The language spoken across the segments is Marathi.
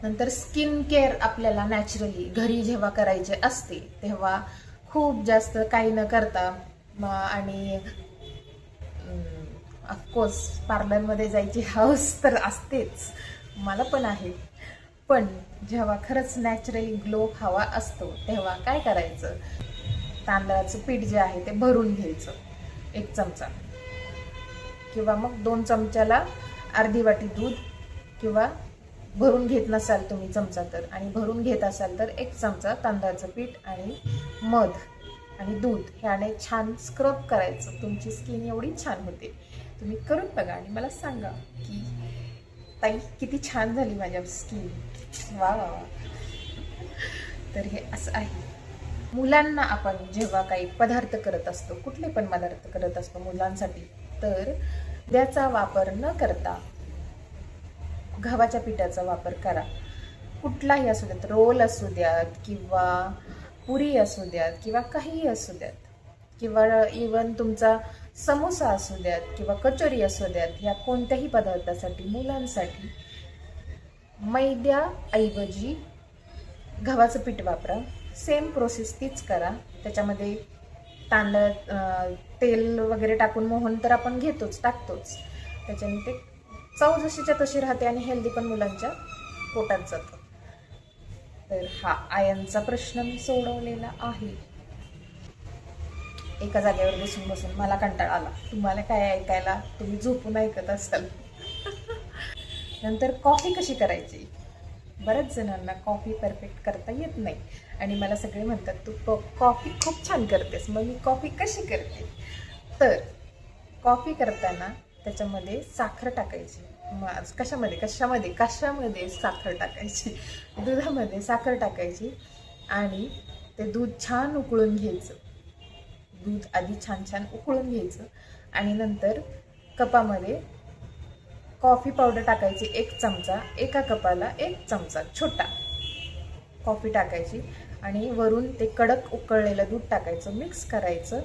नंतर स्किन केअर आपल्याला नॅचरली घरी जेव्हा करायचे असते तेव्हा खूप जास्त काही न करता आणि ऑफकोर्स पार्लरमध्ये जायची हौस तर असतेच, मला पण आहे. पण जेव्हा खरंच नॅचरली ग्लो हवा असतो तेव्हा काय करायचं, तांदळाचं पीठ जे आहे ते भरून घ्यायचं 1 चमचा, किंवा मग 2 चमच्याला अर्धी वाटी दूध, किंवा भरून घेत नसाल तुम्ही चमचा तर, आणि भरून घेत असाल तर 1 चमचा तांदळाचं पीठ आणि मध आणि दूध ह्याने छान स्क्रब करायचं. तुमची स्किन एवढी छान होते. तुम्ही करून बघा आणि मला सांगा की ताई किती छान झाली माझ्या स्किन. वा वा वा. तर हे असं आहे. मुलांना आपण जेव्हा काही पदार्थ करत असतो, कुठले पण पदार्थ करत असतो मुलांसाठी, तर त्याचा वापर न करता गव्हाच्या पिठाचा वापर करा. कुठलाही असू द्यात, रोल असू द्यात किंवा पुरी असू द्यात किंवा काहीही असू द्यात, किंवा इवन तुमचा समोसा असू द्यात किंवा कचोरी असू द्यात, ह्या कोणत्याही पदार्थासाठी मुलांसाठी मैद्याऐवजी गव्हाचं पीठ वापरा. सेम प्रोसेस तीच करा. त्याच्यामध्ये तेल वगैरे टाकून मोहन तर आपण टाकतोच. त्याच्याने ते चव जशीच्या तशी राहते आणि हेल्दी पण मुलांच्या पोटात जातं. तर हा आयनचा प्रश्न मी सोडवलेला आहे. एका जागेवर बसून बसून मला कंटाळा आला. तुम्हाला काय ऐकायला, तुम्ही झोपून ऐकत असाल. नंतर कॉफी कशी करायची. बऱ्याच जणांना कॉफी परफेक्ट करता येत नाही आणि मला सगळे म्हणतात तू कॉफी खूप छान करतेस. मग मी कॉफी कशी करते, तर कॉफी करताना त्याच्यामध्ये साखर टाकायची. कशामध्ये साखर टाकायची, दुधामध्ये साखर टाकायची आणि ते दूध छान उकळून घ्यायचं. दूध आधी छान उकळून घ्यायचं आणि नंतर कपामध्ये कॉफी पावडर टाकायची 1 चमचा. एका कपाला 1 चमचा छोटा कॉफी टाकायची आणि वरून ते कडक उकळलेलं दूध टाकायचं, मिक्स करायचं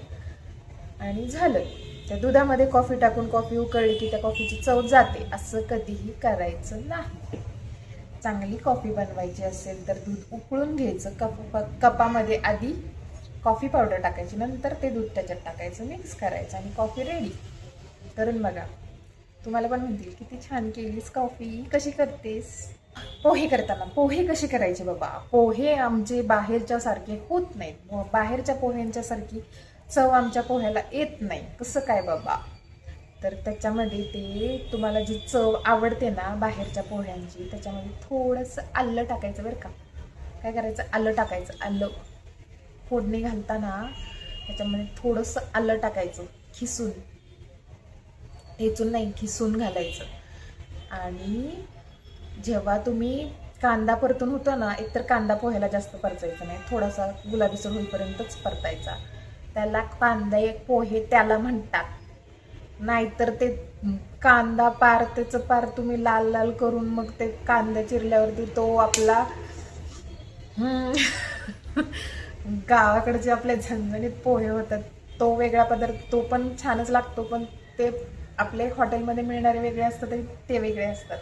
आणि झालं. त्या दुधामध्ये कॉफी टाकून कॉफी उकळली की त्या कॉफीची चव जाते. असं कधीही करायचं नाही. चांगली कॉफी बनवायची असेल तर दूध उकळून घ्यायचं, कपामध्ये आधी कॉफी पावडर टाकायची, नंतर ते दूध त्याच्यात टाकायचं, मिक्स करायचं आणि कॉफी रेडी. करून बघा. तुम्हाला पण म्हणतील किती छान केलीस कॉफी, कशी करतेस. पोहे करताना पोहे कसे करायचे बाबा. पोहे आमचे बाहेरच्या सारखे होत नाहीत. बाहेरच्या पोह्यांच्या सारखी चव आमच्या पोह्याला येत नाही. कसं काय बाबा. तर त्याच्यामध्ये ते तुम्हाला जी चव आवडते ना बाहेरच्या पोह्यांची, त्याच्यामध्ये थोडंसं आलं टाकायचं बरं का. काय करायचं, आलं टाकायचं. आलं फोडणी घालताना त्याच्यामध्ये थोडंसं आलं टाकायचं, खिसून, ठेचून नाही, खिसून घालायचं. आणि जेव्हा तुम्ही कांदा परतून होतो ना, एकतर कांदा पोह्याला जास्त परतायचा नाही, थोडासा गुलाबीसर होईपर्यंतच परतायचा. त्याला कांदा पोहे त्याला म्हणतात. नाहीतर ते कांदा त्याचं पार तुम्ही लाल लाल करून मग ते कांदा चिरल्यावरती तो आपला गावाकडचे आपले झणझणीत पोहे होतात, तो वेगळा पदार्थ, तो पण छानच लागतो. पण ते आपले हॉटेलमध्ये मिळणारे वेगळे असतात, ते वेगळे असतात.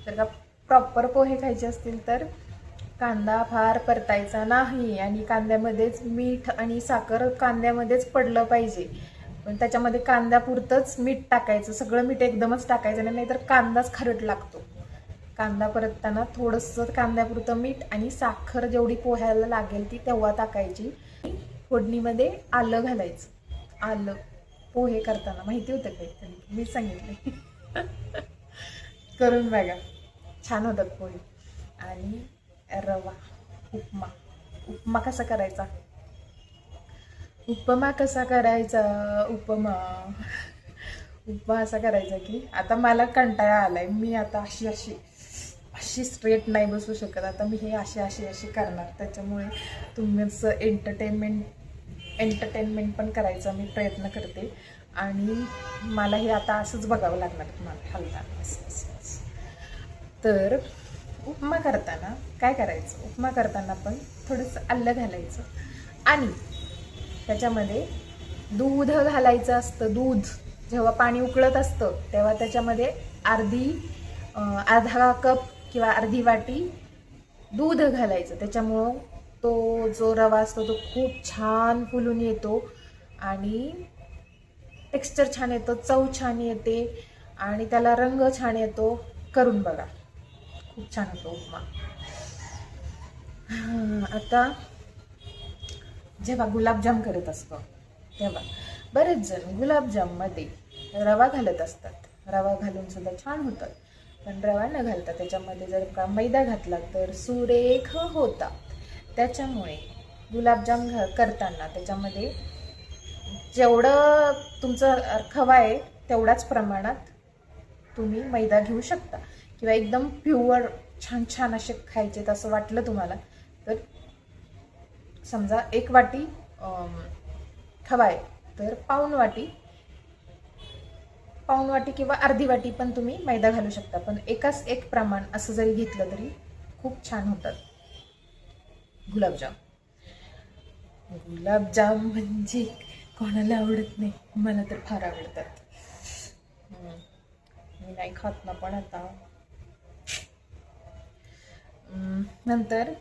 तर का प्रॉपर पोहे खायचे असतील तर कांदा फार परतायचा नाही आणि कांद्यामध्येच मीठ आणि साखर कांद्यामध्येच पडलं पाहिजे. पण त्याच्यामध्ये कांद्यापुरतंच मीठ टाकायचं. सगळं मीठ एकदमच टाकायचं नाही, तर कांदाच खारट लागतो. कांदा परतताना थोडंसं कांद्यापुरतं मीठ आणि साखर जेवढी पोह्याला लागेल ती तेव्हा टाकायची. फोडणीमध्ये आलं घालायचं. आलं पोहे करताना माहिती होतं काही, मी सांगितलं. करून बघा, छान होतात पोहे. आणि रवा उपमा कसा करायचा. उपमा उपमा असा करायचा की आता मला कंटाळा आलाय. मी आता अशी स्ट्रेट नाही बसू शकत. आता मी हे अशी करणार. त्याच्यामुळे तुम्हीच एंटरटेनमेंट पण करायचा मी प्रयत्न करते. आणि मला हे आता असंच बघावं लागणार तुम्हाला हलताना असं. तर उपमा करताना काय करायचं, उपमा करताना पण थोडंसं आलं घालायचं आणि त्याच्यामध्ये दूध घालायचं असतं. दूध जेव्हा पाणी उकळत असतं तेव्हा त्याच्यामध्ये अर्धा कप किंवा अर्धी वाटी दूध घालायचं, त्याच्यामुळं तो जो रवा असतो तो खूप छान फुलून येतो आणि टेक्स्चर छान येतो, चव छान येते आणि त्याला रंग छान येतो. करून बघा, खूप छान होतो उपमा. आता जेव्हा गुलाबजाम करत असतो तेव्हा बरेच जण गुलाबजाममध्ये रवा घालत असतात. रवा घालून सुद्धा छान होतात, पण रवा न घालता त्याच्यामध्ये जर का मैदा घातला तर सुरेख होता. त्याच्यामुळे गुलाबजाम करताना त्याच्यामध्ये जेवढं तुमचं खवा आहे तेवढ्याच प्रमाणात तुम्ही मैदा घेऊ शकता, किंवा एकदम प्युअर छान छान असे खायचे असं वाटलं तुम्हाला तर समजा 1 वाटी खवा आहे तर पाऊण वाटी किंवा अर्धी वाटी पण तुम्ही मैदा घालू शकता. पण एकाच एक प्रमाण असं जरी घेतलं तरी खूप छान होतात गुलाबजाम. गुलाबजाम म्हणजे कोणाला आवडत नाही, मला तर फार आवडतात. मी नाही खात ना, पण आता नंतर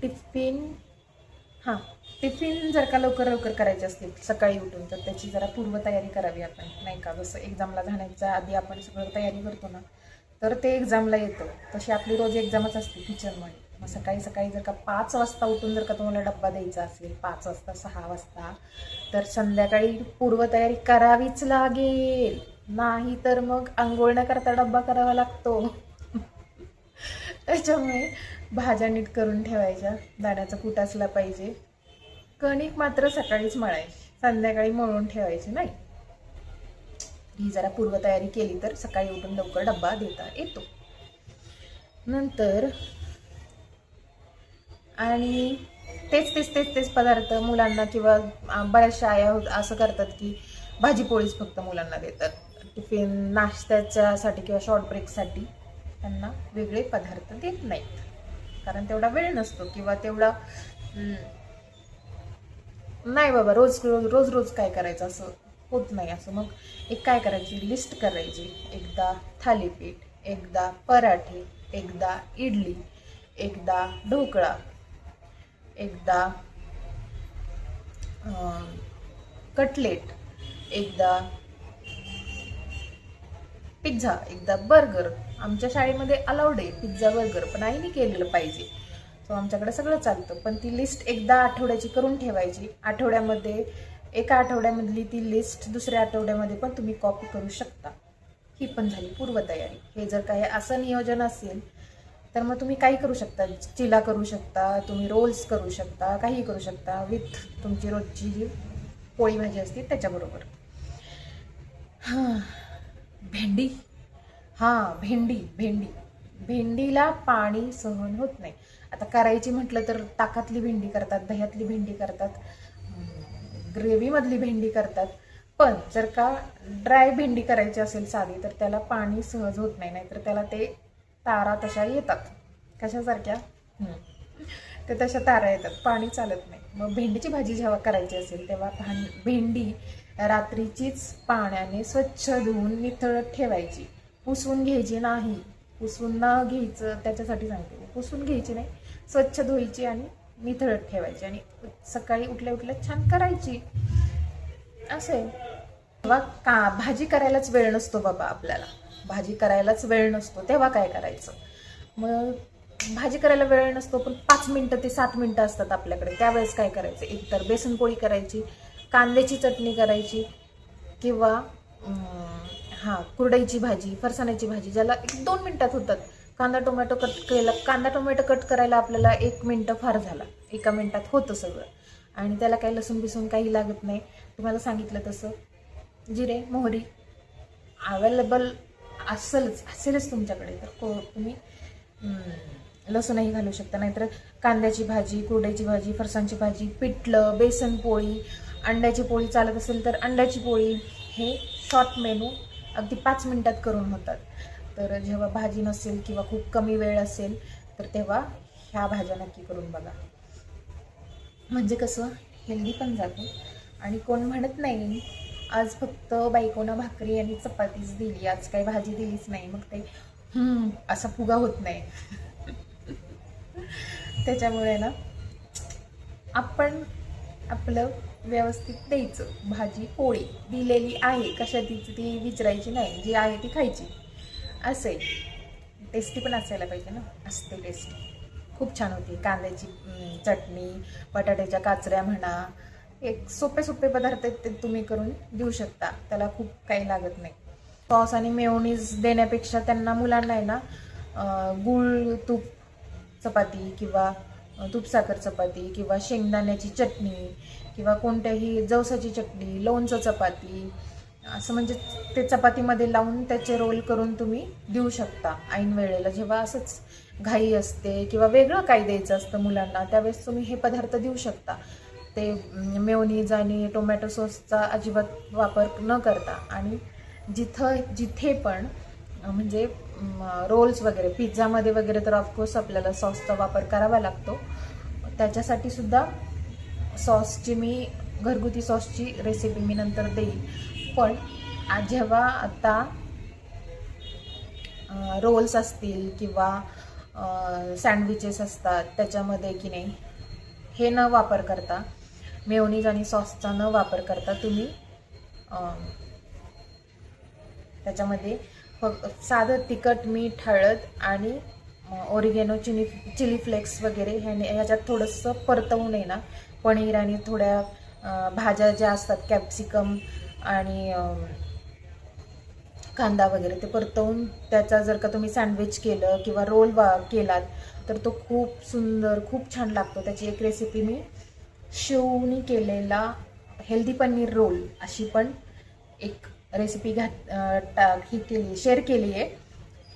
टिफिन जर का लवकर करायचे असतील सकाळी उठून तर त्याची जरा पूर्वतयारी करावी आपण, नाही का. जसं एक्झामला जाण्याच्या आधी आपण सगळं तयारी करतो ना, तर ते एक्झामला येतं. तशी आपली रोज एक्झामच असते टीचरमध्ये. मग सकाळी जर का 5 वाजता उठून जर का तुम्हाला डब्बा द्यायचा असेल, 5 वाजता 6 वाजता, तर संध्याकाळी पूर्वतयारी करावीच लागेल. नाही तर मग आंघोळ न करता डब्बा करावा लागतो. त्याच्यामुळे भाज्या नीट करून ठेवायच्या, दाण्याचा कूट असला पाहिजे. कणिक मात्र सकाळीच मळायची, संध्याकाळी मळून ठेवायची नाही. ही जरा पूर्वतयारी केली तर सकाळी उठून लवकर डब्बा देता येतो. नंतर आणि तेच पदार्थ मुलांना, किंवा बऱ्याचशा आया असं करतात की भाजी पोळीच फक्त मुलांना देतात टिफिन, नाश्त्याच्यासाठी किंवा शॉर्ट ब्रेकसाठी त्यांना वेगळे पदार्थ देत नाहीत, कारण तेवढा वेळ नसतो किंवा तेवढा नाही बाबा. रोज काय करायचं असं होत नाही. असं मग एक काय करायची लिस्ट करायची, एकदा थालीपीठ, एकदा पराठे, एकदा इडली, एकदा ढोकळा, एकदा कटलेट, एकदा पिझ्झा, एकदा बर्गर. आमच्या शाळेमध्ये अलाउड आहे पिझ्झा बर्गर, पण आईने केलेलं पाहिजे. सो आमच्याकडे सगळं चालतं. पण ती लिस्ट एकदा आठवड्याची करून ठेवायची. एका आठवड्यामधली ती लिस्ट दुसऱ्या आठवड्यामध्ये पण तुम्ही कॉपी करू शकता. ही पण झाली पूर्वतयारी. हे जर काही असं नियोजन असेल तर मग तुम्ही काही करू शकता. चिला करू शकता, तुम्ही रोल्स करू शकता, काही करू शकता विथ तुमची रोजची जी पोळी भाजी असते त्याच्याबरोबर. भेंडी. भेंडीला पाणी सहन होत नाही. आता करायची म्हटलं तर ताकातली भेंडी करतात, दह्यातली भेंडी करतात, ग्रेव्हीमधली भेंडी करतात. पण जर का ड्राय भेंडी करायची असेल साधी, तर त्याला पाणी सहज होत नाही. नाहीतर त्याला ते तारा तशा येतात. कशासारख्या? ते तशा तारा येतात, पाणी चालत नाही. मग भेंडीची भाजी जेव्हा करायची असेल तेव्हा भेंडी रात्रीचीच पाण्याने स्वच्छ धुवून निथळत ठेवायची. पुसून घ्यायची नाही, पुसून न घ्यायचं त्याच्यासाठी सांगते. पुसून घ्यायची नाही, स्वच्छ धुवायची आणि निथळत ठेवायची आणि सकाळी उठल्या छान करायची. असे तेव्हा भाजी करायलाच वेळ नसतो बाबा आपल्याला, भाजी करायलाच वेळ नसतो. तेव्हा काय करायचं? मग भाजी करायला वेळ नसतो, पण 5 मिनिटं ते 7 मिनिटं असतात आपल्याकडे. त्यावेळेस काय करायचं? एकतर बेसन पोळी करायची, कांद्याची चटणी करायची, किंवा कुरडईची भाजी, फरसाण्याची भाजी, ज्याला 1-2 मिनिटात होतात. कांदा टोमॅटो कट करायला आपल्याला 1 मिनिटं फार झाला, 1 मिनिटात होतं सगळं. आणि त्याला काही लसूण बिसून काही लागत नाही. तुम्हाला सांगितलं तसं जिरे मोहरी अवेलेबल असेलच तुमच्याकडे, तर तुम्ही लसूणही घालू शकता. नाहीतर कांद्याची भाजी, कुरडईची भाजी, फरसाणची भाजी, पिठलं, बेसन पोळी, अंड्याची पोळी चालत असेल तर अंड्याची पोळी. हे शॉर्ट मेनू अगदी 5 मिनिटात करून होतात. तर जेव्हा भाजी नसेल किंवा खूप कमी वेळ असेल तर तेव्हा ह्या भाज्या नक्की करून बघा. म्हणजे कसं हेल्दी पण जातो आणि कोण म्हणत नाही आज फक्त बायकोनं भाकरी आणि चपातीच दिली, आज काही भाजी दिलीच नाही, मग ते असा फुगा होत नाही. त्याच्यामुळे ना आपण आपलं व्यवस्थित द्यायचं. भाजी पोळी दिलेली आहे, कशा ती विचारायची नाही, जी आहे ती खायची. असे टेस्टी पण असायला पाहिजे ना. असते टेस्टी, खूप छान होती. कांद्याची चटणी, बटाट्याच्या काचऱ्या म्हणा, एक सोपे सोपे पदार्थ ते तुम्ही करून देऊ शकता. त्याला खूप काही लागत नाही. सॉस आणि मेयोनीज देण्यापेक्षा त्यांना मुलांना आहे ना गूळ तूप चपाती किंवा तूप साखर चपाती किंवा शेंगदाण्याची चटणी किंवा कोणत्याही जवसाची चटणी, लोणचं चपाती असं म्हणजे ते चपातीमध्ये लावून त्याचे रोल करून तुम्ही देऊ शकता. ऐन वेळेला जेव्हा असंच घाई असते किंवा वेगळं काही द्यायचं असतं मुलांना, त्यावेळेस तुम्ही हे पदार्थ देऊ शकता. ते मेयोनीज आणि टोमॅटो सॉसचा अजिबात वापर न करता. आणि जिथे पण म्हणजे रोल्स वगैरे पिझ्झामध्ये वगैरे तर ऑफकोर्स आपल्याला सॉसचा वापर करावा लागतो. त्याच्यासाठी सुद्धा सॉसची मी घरगुती सॉसची रेसिपी मी नंतर देईन. पण जेव्हा आता रोल्स असतील किंवा सँडविचेस असतात त्याच्यामध्ये की नाही, हे न वापर करता, मेयोनीज आणि सॉसचा न वापर करता तुम्ही त्याच्यामध्ये फक्त साधं तिखट, मीठ, हळद आणि ओरिगेनो, चिली फ्लेक्स वगैरे ह्याच्यात थोडंसं परतवून आहे ना, पनीर आणि थोड्या भाज्या ज्या असतात कॅप्सिकम आणि कांदा वगैरे ते परतवून त्याचा जर का तुम्ही सँडविच केलं किंवा रोल केलात तर तो खूप सुंदर, खूप छान लागतो. त्याची एक रेसिपी मी शिवनी केलेला हेल्दी पनीर रोल अशी पण एक रेसिपी शेअर केली आहे.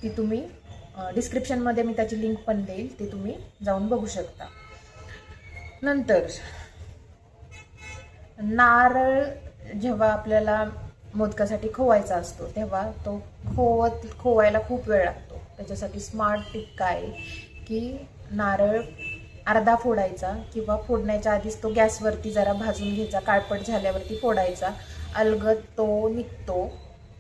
ती तुम्ही डिस्क्रिप्शनमध्ये मी त्याची लिंक पण देईल, ती तुम्ही जाऊन बघू शकता. नंतर नारळ जेव्हा आपल्याला मोदकासाठी खोवायचा असतो तेव्हा तो खोवायला खूप वेळ लागतो. त्याच्यासाठी स्मार्ट टिप काय की नारळ अर्धा फोडायचा किंवा फोडण्याच्या आधीच तो गॅसवरती जरा भाजून घ्यायचा. काळपट झाल्यावरती फोडायचा. अलगद तो निघतो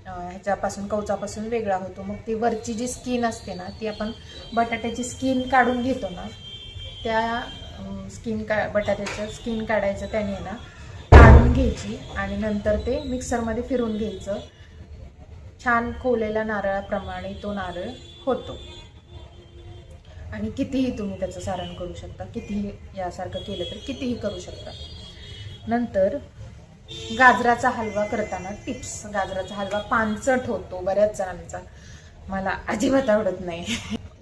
ह्याच्यापासून, कवचापासून वेगळा होतो. मग ती वरची जी स्किन असते ना, ती आपण बटाट्याची स्किन काढून घेतो ना, त्या बटाट्याचं स्किन काढायचं त्याने ना, काढून घ्यायची आणि नंतर ते मिक्सरमध्ये फिरून घ्यायचं. छान खोवलेल्या नारळाप्रमाणे तो नारळ होतो. आणि कितीही तुम्ही त्याचं सारण करू शकता, कितीही यासारखं केलं तर कितीही करू शकता. नंतर गाजराचा हलवा करताना टिप्स. गाजराचा हलवा पानचट होतो बऱ्याच जणांचा, मला अजिबात आवडत नाही.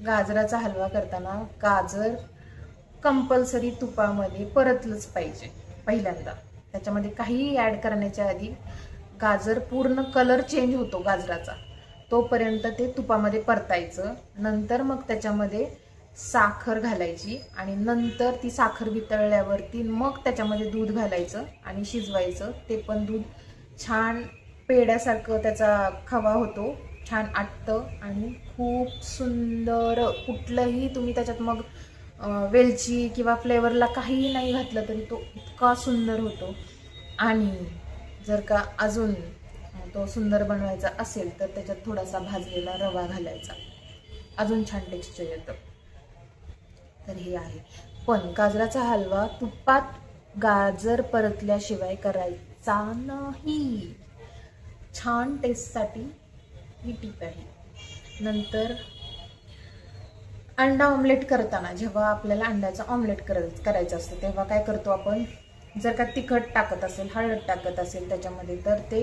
गाजराचा हलवा करताना गाजर कंपल्सरी तुपामध्ये परतलंच पाहिजे पहिल्यांदा. त्याच्यामध्ये काहीही ॲड करण्याच्या आधी गाजर पूर्ण कलर चेंज होतो गाजराचा, तोपर्यंत ते तुपामध्ये परतायचं. नंतर मग त्याच्यामध्ये साखर घालायची आणि नंतर ती साखर वितळल्यावरती मग त्याच्यामध्ये दूध घालायचं आणि शिजवायचं. ते पण दूध छान पेड्यासारखं त्याचा खवा होतो, छान आटतं आणि खूप सुंदर. कुठलंही तुम्ही त्याच्यात मग वेलची किंवा फ्लेवरला काहीही नाही घातलं तरी तो इतका सुंदर होतो. आणि जर का अजून तो सुंदर बनवायचा असेल तर त्याच्यात थोडासा भाजलेला रवा घालायचा, अजून छान टेक्स्चर येतं. तर हे आहे. पण गाजराचा हलवा तुपात गाजर परतल्याशिवाय करायचा नाही. छान टेस्टसाठी ही टीप आहे. नंतर अंडा ऑमलेट करताना, जेव्हा आपल्याला अंड्याचं ऑमलेट करायचं असतं तेव्हा काय करतो आपण, जर का तिखट टाकत असेल, हळद टाकत असेल त्याच्यामध्ये, तर ते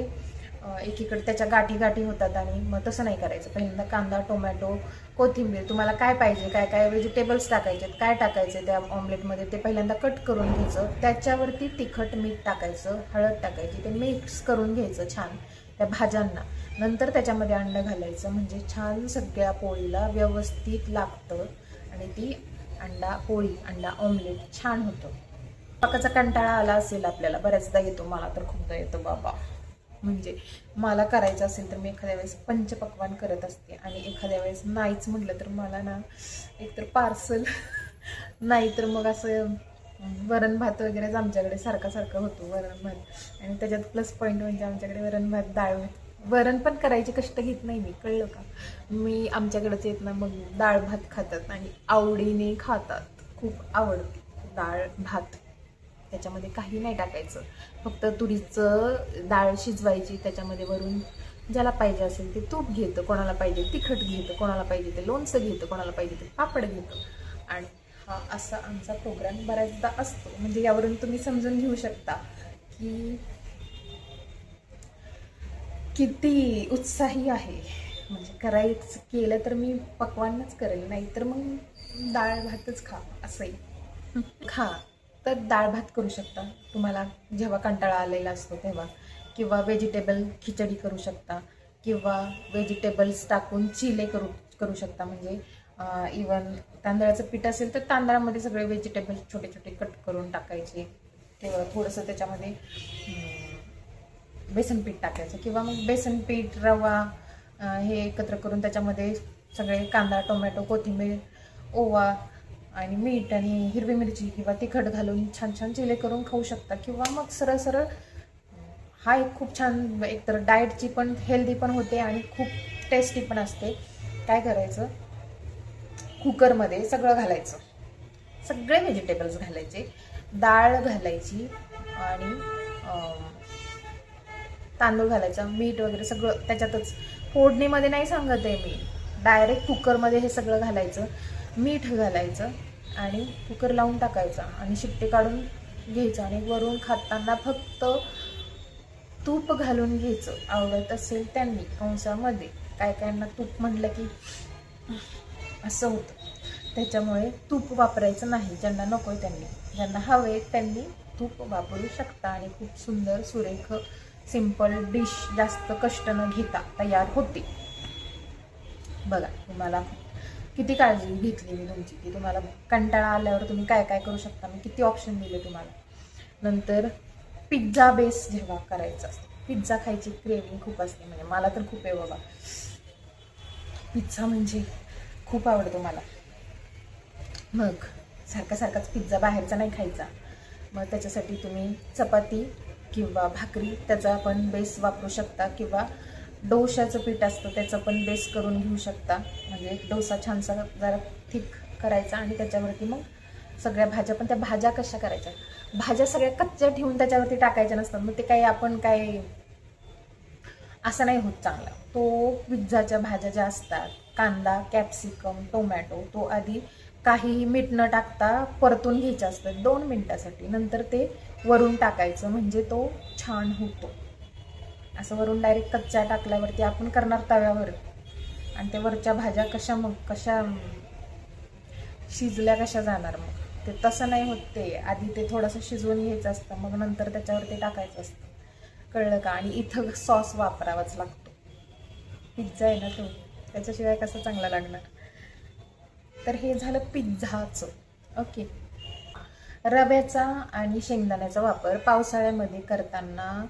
एकीकडे त्याच्या गाठी होतात. आणि मग तसं नाही करायचं. पहिल्यांदा कांदा, टोमॅटो, कोथिंबीर, तुम्हाला काय पाहिजे, काय काय व्हेजिटेबल्स टाकायचे, काय टाकायचे त्या ऑमलेटमध्ये ते पहिल्यांदा कट करून घ्यायचं. त्याच्यावरती तिखट, मीठ टाकायचं, हळद टाकायची, ते मिक्स करून घ्यायचं छान त्या भाज्यांना. नंतर त्याच्यामध्ये अंडं घालायचं, म्हणजे छान सगळ्या पोळीला व्यवस्थित लागतं आणि ती अंडा पोळी, अंडा ऑमलेट छान होतं. स्वयंपाकाचा कंटाळा आला असेल आपल्याला, बऱ्याचदा येतो, मला तर खूपदा येतो बाबा. म्हणजे मला करायचं असेल तर मी एखाद्या वेळेस पंचपक्वान्न करत असते आणि एखाद्या वेळेस नाहीच म्हटलं तर मला ना एकतर पार्सल नाही तर मग असं वरण भात वगैरेच आमच्याकडे सारखं होतो, वरण भात. आणि त्याच्यात प्लस पॉईंट म्हणजे आमच्याकडे वरण भात, डाळ भात. वरण पण करायचे कष्ट घेत नाही मी, कळलं का. मी आमच्याकडेच येत ना, मग डाळ भात खातात आणि आवडीने खातात, खूप आवडते. डाळ भात, त्याच्यामध्ये काही नाही टाकायचं, फक्त तुरीचं डाळ शिजवायची, त्याच्यामध्ये वरून ज्याला पाहिजे असेल ते तूप घेतं, कोणाला पाहिजे तिखट घेतं, कोणाला पाहिजे ते लोणचं घेतं, कोणाला पाहिजे ते पापड घेतं. आणि हा असा आमचा प्रोग्राम बऱ्याचदा असतो. म्हणजे यावरून तुम्ही समजून घेऊ शकता की किती उत्साही आहे. म्हणजे करायचं केलं तर मी पक्वान्नच करेल, नाही तर मग डाळ भातच खा असंही खा. तर डाळ भात करू शकता तुम्हाला जेव्हा कंटाळा आलेला असतो तेव्हा, किंवा व्हेजिटेबल खिचडी करू शकता, किंवा व्हेजिटेबल्स टाकून चिले करू करू शकता. म्हणजे इवन तांदळाचं पीठ असेल तर तांदळामध्ये सगळे व्हेजिटेबल छोटे छोटे कट करून टाकायचे, किंवा थोडंसं त्याच्यामध्ये बेसन पीठ टाकायचं, किंवा मग बेसन पीठ रवा हे एकत्र करून त्याच्यामध्ये सगळे कांदा टोमॅटो कोथिंबीर ओवा आणि मीठ आणि हिरवी मिरची किंवा तिखट घालून छान छान चिले करून खाऊ शकता. किंवा मग सरळ सरळ हा एक खूप छान, एकतर डाएटची पण हेल्दी पण होते आणि खूप टेस्टी पण असते. काय करायचं, कुकरमध्ये सगळं घालायचं, सगळे व्हेजिटेबल्स घालायचे, डाळ घालायची आणि तांदूळ घालायचा, मीठ वगैरे सगळं त्याच्यातच. फोडणीमध्ये नाही सांगत आहे मी, डायरेक्ट कुकरमध्ये हे सगळं घालायचं, मीठ घालायचं आणि कुकर लावून टाकायचा आणि शिट्टे काढून घ्यायचं. आणि वरून खाताना फक्त तूप घालून घ्यायचं, आवडत असेल त्यांनी कंसामध्ये. काय कायांना तूप म्हटलं की असं होतं, त्याच्यामुळे तूप वापरायचं नाही. ज्यांना नको आहे त्यांनी, ज्यांना हवे त्यांनी तूप वापरू शकता. आणि खूप सुंदर सुरेख सिंपल डिश जास्त कष्ट न घेता तयार होते. बघा तुम्हाला किती काळजी घेतली मी तुमची, की तुम्हाला कंटाळा आल्यावर तुम्ही काय काय करू शकता, मी किती ऑप्शन दिले तुम्हाला. नंतर पिझ्झा बेस जेव्हा करायचा असतो, पिझ्झा खायची क्रेविंग खूप असते. म्हणजे मला तर खूप आहे बाबा, पिझ्झा म्हणजे खूप आवडतो मला. मग सारखा सारखाच पिझ्झा बाहेरचा नाही खायचा. मग त्याच्यासाठी तुम्ही चपाती किंवा भाकरी त्याचा पण बेस वापरू शकता, किंवा डोशाचं पीठ असतं त्याचं पण बेस करून घेऊ शकता. म्हणजे डोसा छानसा जरा थिक करायचा आणि त्याच्यावरती मग सगळ्या भाज्या. पण त्या भाज्या कशा करायच्या, भाज्या सगळ्या कच्च्या ठेवून त्याच्यावरती टाकायच्या नसतात. मग ते काही आपण काय असं नाही होत चांगला. तो पिझ्झाच्या भाज्या ज्या असतात, कांदा कॅप्सिकम टोमॅटो, तो आधी काहीही मीठ न टाकता परतून घ्यायचं असतं 2 मिनिटासाठी, नंतर ते वरून टाकायचं, म्हणजे तो छान होतो. असं वरून डायरेक्ट कच्च्या टाकल्यावरती आपण करणार तव्यावर, आणि त्या वरच्या भाज्या कशा शिजल्या कशा जाणार. मग ते तसं नाही होत. ते आधी ते थोडंसं शिजवून घ्यायचं असतं, मग नंतर त्याच्यावरती टाकायचं असतं. कळलं का. आणि इथं सॉस वापरावाच लागतो, पिझ्झा आहे ना तो, त्याच्याशिवाय कसं चांगला लागणार. तर हे झालं पिझ्झाचं. ओके. रव्याचा आणि शेंगदाण्याचा वापर पावसाळ्यामध्ये करताना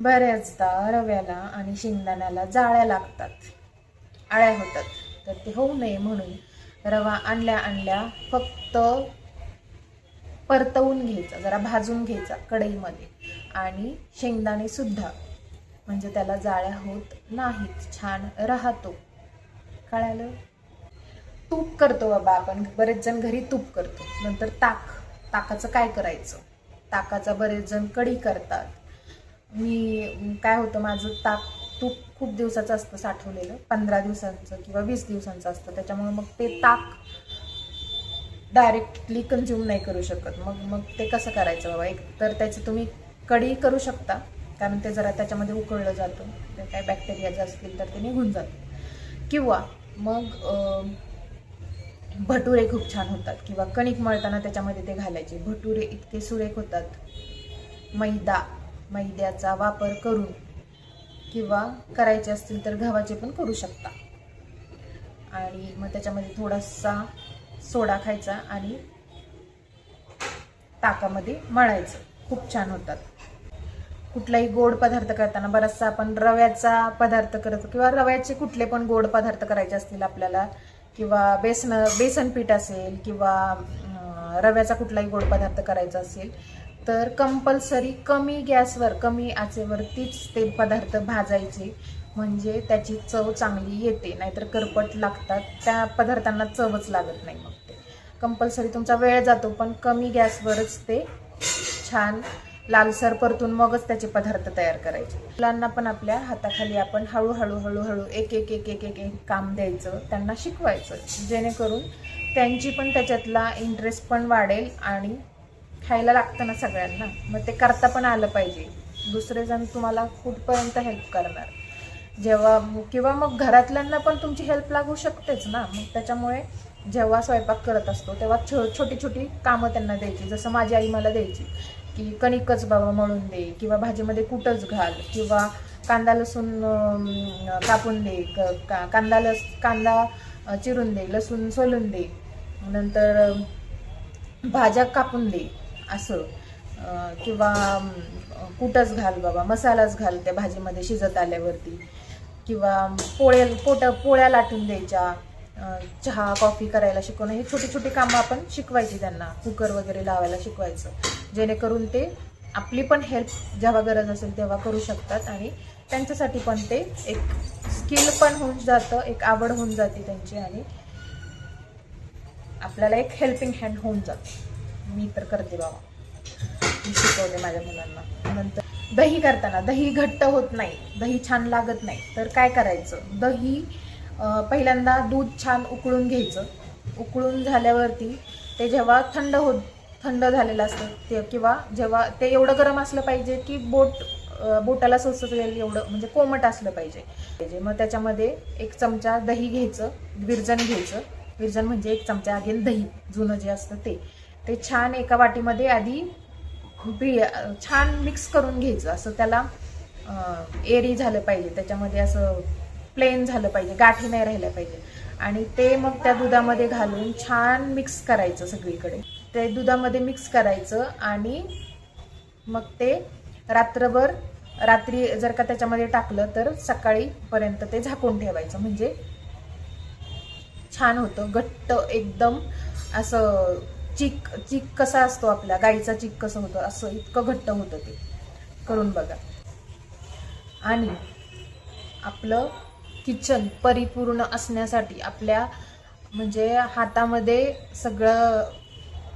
बऱ्याचदा रव्याला आणि शेंगदाण्याला जाळ्या लागतात, आळ्या होतात. तर ते होऊ नये म्हणून रवा आणल्या फक्त परतवून घ्यायचा, जरा भाजून घ्यायचा कढईमध्ये, आणि शेंगदाणे सुद्धा, म्हणजे त्याला जाळ्या होत नाहीत, छान राहतो. कळालं. तूप करतो बाबा आपण, बरेच जण घरी तूप करतो. नंतर ताकाचं काय करायचं, ताकाचा बरेच जण कढी करतात. मी काय होतं, माझं तूप खूप दिवसाचं असतं साठवलेलं, 15 दिवसांचं किंवा 20 दिवसांचं असतं. त्याच्यामुळे मग ते ताक डायरेक्टली कन्झ्युम नाही करू शकत. मग ते कसं करायचं बाबा. एक तर त्याची तुम्ही कढी करू शकता, कारण ते जरा त्याच्यामध्ये उकळलं जातं, ते काय बॅक्टेरिया जे असतील तर ते निघून जातं. किंवा मग भटुरे खूप छान होतात, किंवा कणिक मळताना त्याच्यामध्ये ते घालायचे. भटुरे इतके सुरेख होतात. मैद्याचा वापर करून, किंवा करायचे असतील तर गव्हाचे पण करू शकता. आणि मग त्याच्यामध्ये थोडासा सोडा खायचा आणि ताकामध्ये मळायचं, खूप छान होतात. कुठलाही गोड पदार्थ करताना बराचसा आपण रव्याचा पदार्थ करतो, किंवा रव्याचे कुठले पण गोड पदार्थ करायचे असतील आपल्याला, किंवा बेसन पीठ असेल, किंवा रव्याचा कुठलाही गोड पदार्थ करायचा असेल, तर कंपल्सरी कमी गॅसवर कमी आचेवरतीच ते पदार्थ भाजायचे, म्हणजे त्याची चव चांगली येते. नाहीतर करपट लागतात, त्या पदार्थांना चवच लागत नाही मग ते. कंपल्सरी तुमचा वेळ जातो, पण कमी गॅसवरच ते छान लालसर परतून मगच त्याचे पदार्थ तयार करायचे. मुलांना पण आपल्या हाताखाली आपण हळूहळू हळूहळू एक एक एक एक एक एक काम द्यायचं, त्यांना शिकवायचं, जेणेकरून त्यांची पण त्याच्यातला इंटरेस्ट पण वाढेल आणि खायला लागतं ना सगळ्यांना, मग ते करता पण आलं पाहिजे. दुसरे जण तुम्हाला कुठपर्यंत हेल्प करणार, जेव्हा किंवा मग घरातल्यांना पण तुमची हेल्प लागू शकतेच ना. मग त्याच्यामुळे जेव्हा स्वयंपाक करत असतो तेव्हा छोटी छोटी कामं त्यांना द्यायची. जसं माझी आई मला द्यायची की कणिकच बाबा मळून दे, किंवा भाजीमध्ये कुटच घाल, किंवा कांदा लसूण कापून दे, कांदा चिरून दे, लसूण सोलून दे, नंतर भाज्या कापून दे असं, किंवा कुटच घाल बाबा, मसालाच घाल त्या भाजीमध्ये शिजत आल्यावरती, किंवा पोळ्या लाटून द्यायच्या, चहा कॉफी करायला शिकवणं, ही छोटी छोटी कामं आपण शिकवायची त्यांना. कुकर वगैरे लावायला शिकवायचं, जेणेकरून ते आपली पण हेल्प जेव्हा गरज असेल तेव्हा करू शकतात आणि त्यांच्यासाठी पण ते एक स्किल पण होऊन जातं, एक आवड होऊन जाते त्यांची, आणि आपल्याला एक हेल्पिंग हँड होऊन जातं. मी तर करते बाबा, मी शिकवते माझ्या मुलांना. नंतर दही करताना दही घट्ट होत नाही, दही छान लागत नाही, तर काय करायचं, दही पहिल्यांदा दूध छान उकळून घ्यायचं. उकळून झाल्यावरती ते जेव्हा थंड झालेलं असतं ते, किंवा जेव्हा ते एवढं गरम असलं पाहिजे की बोटाला सोचेल एवढं, म्हणजे कोमट असलं पाहिजे. मग त्याच्यामध्ये 1 चमचा दही घ्यायचं, विरजण घ्यायचं. विरजण म्हणजे 1 चमचा अगेन दही जुनं जे असतं ते छान एका वाटीमध्ये आधी छान मिक्स करून घ्यायचं. असं त्याला एरी झालं पाहिजे, त्याच्यामध्ये असं प्लेन झालं पाहिजे, गाठी नाही राहिल्या पाहिजे. आणि ते मग त्या दुधामध्ये घालून छान मिक्स करायचं सगळीकडे. ते दुधामध्ये मिक्स करायचं आणि मग ते रात्री जर का त्याच्यामध्ये टाकलं तर सकाळीपर्यंत ते झाकून ठेवायचं, म्हणजे छान होतं घट्ट एकदम. असं चीक कसा असतो आपल्या गाईचा चीक कसं होतं, असं इतकं घट्ट होतं ते. करून बघा. आणि आपलं किचन परिपूर्ण असण्यासाठी आपल्या म्हणजे हातामध्ये सगळं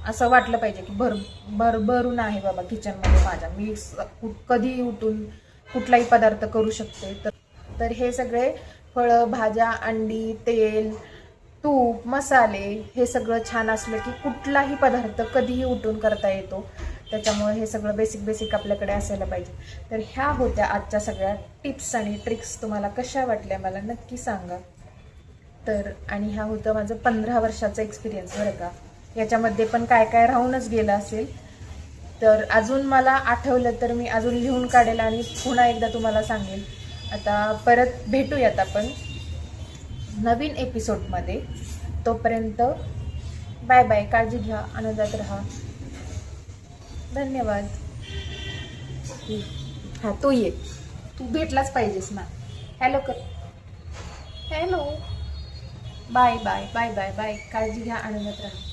असं वाटलं पाहिजे की भरून आहे बाबा किचनमध्ये माझ्या, मी कधी उठून कुठलाही पदार्थ करू शकते. तर हे सगळे फळं, भाज्या, अंडी, तेल, तूप, मसाले हे सगळं छान असलं की कुठलाही पदार्थ कधीही उठून करता येतो. त्याच्यामुळे हे सगळं बेसिक आपल्याकडे असायला पाहिजे. तर ह्या होत्या आजच्या सगळ्या टिप्स आणि ट्रिक्स. तुम्हाला कशा वाटल्या मला नक्की सांगा. आणि ह्या होतं माझं 15 वर्षाचा एक्सपिरियन्स बरं का. याच्यामध्ये पण काय काय राहूनच गेलं असेल, तर अजून मला आठवलं तर मी अजून लिहून काढेल आणि पुन्हा एकदा तुम्हाला सांगेल. आता परत भेटूयात आपण नवीन एपिसोडमध्ये. तोपर्यंत बाय बाय, काळजी घ्या, आनंदात राहा. धन्यवाद. हां, तू भेटलाच पाहिजेस ना. हॅलो कर. Hello. Bye bye bye bye bye, काळजी घ्या, आनंदात राहा.